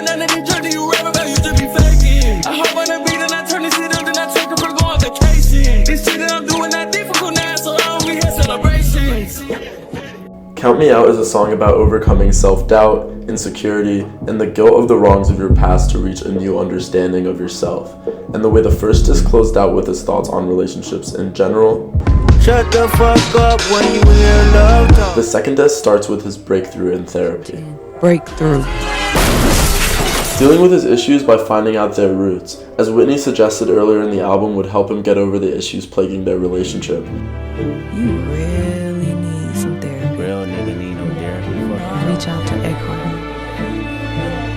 none of the drugs that you rap about, you just be faking. I hop on a beat and I turn this shit up, then I take it for go on vacation. This shit that I'm doing not difficult now, so I don't be here celebrations. Count Me Out is a song about overcoming self-doubt, insecurity, and the guilt of the wrongs of your past to reach a new understanding of yourself. And the way the first disc closed out with his thoughts on relationships in general. Shut the fuck up when you hear love talk. The second disc starts with his breakthrough in therapy. Breakthrough. Dealing with his issues by finding out their roots, as Whitney suggested earlier in the album, would help him get over the issues plaguing their relationship. You really need some therapy. Real nigga need no therapy. Reach out to Eckhart.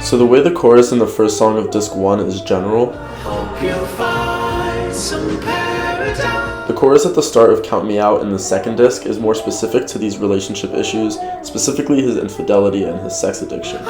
So the way the chorus in the first song of disc 1 is general, the chorus at the start of Count Me Out in the second disc is more specific to these relationship issues, specifically his infidelity and his sex addiction.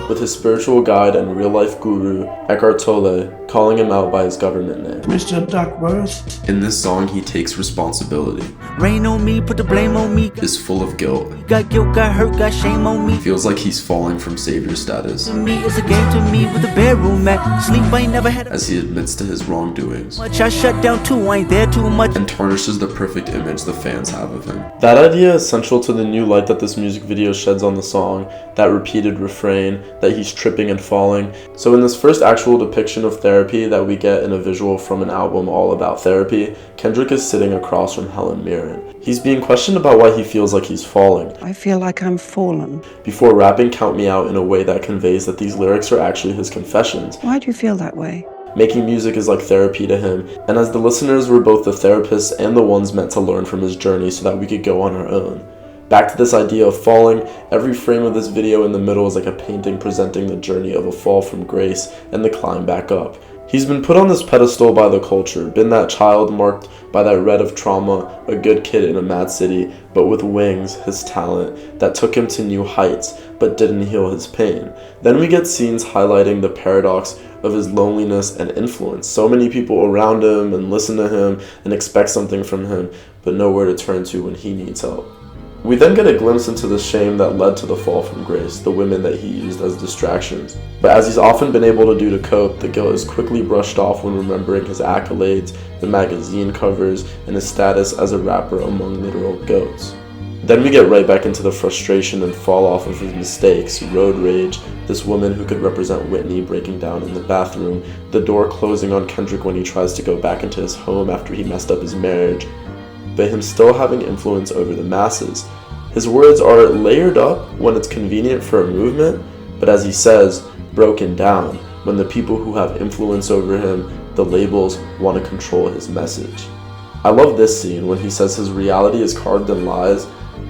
With his spiritual guide and real-life guru, Eckhart Tolle, calling him out by his government name. Mr. Duckworth. In this song, he takes responsibility, Rain on me, put the blame on me. is full of guilt, Got guilt, got hurt, got shame on me. feels like he's falling from savior status, To me, it's a game to me with a bedroom mat. Sleep, I ain't never had as he admits to his wrongdoings, much. I shut down too, I ain't there too much. and tarnishes the perfect image the fans have of him. That idea is central to the new light that this music video sheds on the song, that repeated refrain, that he's tripping and falling. So in this first actual depiction of therapy that we get in a visual from an album all about therapy, Kendrick is sitting across from Helen Mirren. He's being questioned about why he feels like he's falling, I feel like I'm fallen. before rapping Count Me Out in a way that conveys that these lyrics are actually his confessions. Why do you feel that way? Making music is like therapy to him, and as the listeners, we're both the therapists and the ones meant to learn from his journey so that we could go on our own. Back to this idea of falling, every frame of this video in the middle is like a painting presenting the journey of a fall from grace and the climb back up. He's been put on this pedestal by the culture, been that child marked by that red of trauma, a good kid in a mad city, but with wings, his talent, that took him to new heights, but didn't heal his pain. Then we get scenes highlighting the paradox of his loneliness and influence. So many people around him and listen to him and expect something from him, but nowhere to turn to when he needs help. We then get a glimpse into the shame that led to the fall from grace, the women that he used as distractions. But as he's often been able to do to cope, the guilt is quickly brushed off when remembering his accolades, the magazine covers, and his status as a rapper among literal goats. Then we get right back into the frustration and fall off of his mistakes, road rage, this woman who could represent Whitney breaking down in the bathroom, the door closing on Kendrick when he tries to go back into his home after he messed up his marriage, but him still having influence over the masses. His words are layered up when it's convenient for a movement, but as he says, broken down when the people who have influence over him, the labels, want to control his message. I love this scene when he says his reality is carved in lies.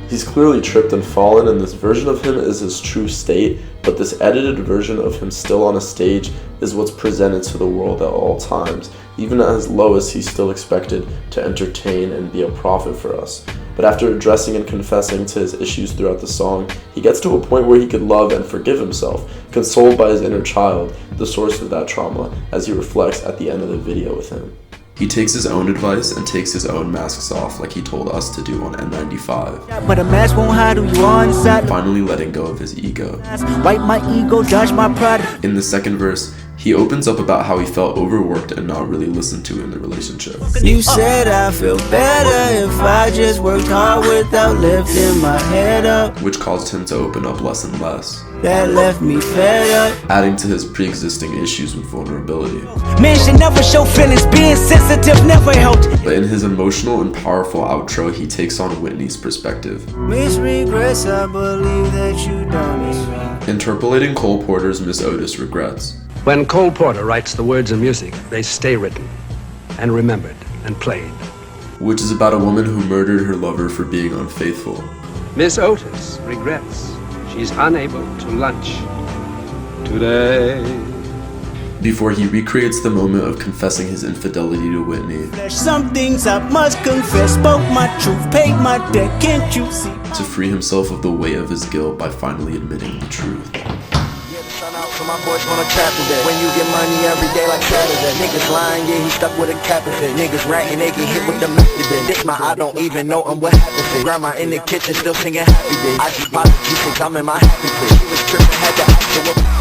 He's clearly tripped and fallen, and this version of him is his true state, but this edited version of him still on a stage is what's presented to the world at all times. Even at his lowest, he's still expected to entertain and be a prophet for us. But after addressing and confessing to his issues throughout the song, he gets to a point where he could love and forgive himself, consoled by his inner child, the source of that trauma, as he reflects at the end of the video with him. He takes his own advice and takes his own masks off like he told us to do on N95. But a mask won't hide who you are inside. Finally letting go of his ego. Wipe my ego, dodge my pride. In the second verse, he opens up about how he felt overworked and not really listened to in the relationship. You said I feel better if I just worked hard without lifting my head up. Which caused him to open up less and less. That left me fed up. Adding to his pre-existing issues with vulnerability. Men should never show feelings, being sensitive never helped. But in his emotional and powerful outro, he takes on Whitney's perspective. Miss regrets, I believe that you done me wrong. Interpolating Cole Porter's Miss Otis regrets. When Cole Porter writes the words of music, they stay written and remembered and played. Which is about a woman who murdered her lover for being unfaithful. Miss Otis regrets she's unable to lunch today. Before he recreates the moment of confessing his infidelity to Whitney. There's some things I must confess, spoke my truth, paid my debt, can't you see? To free himself of the weight of his guilt by finally admitting the truth. so my boys gonna trap today. When you get money every day like Saturday. Niggas lying, yeah, he stuck with a cap and fit. Niggas ratting, they get hit with the method. This my, I don't even know what happened to. Grandma in the kitchen still singing happy days. I just bought the G6, I'm in my happy place. She was tripping, had to ask her what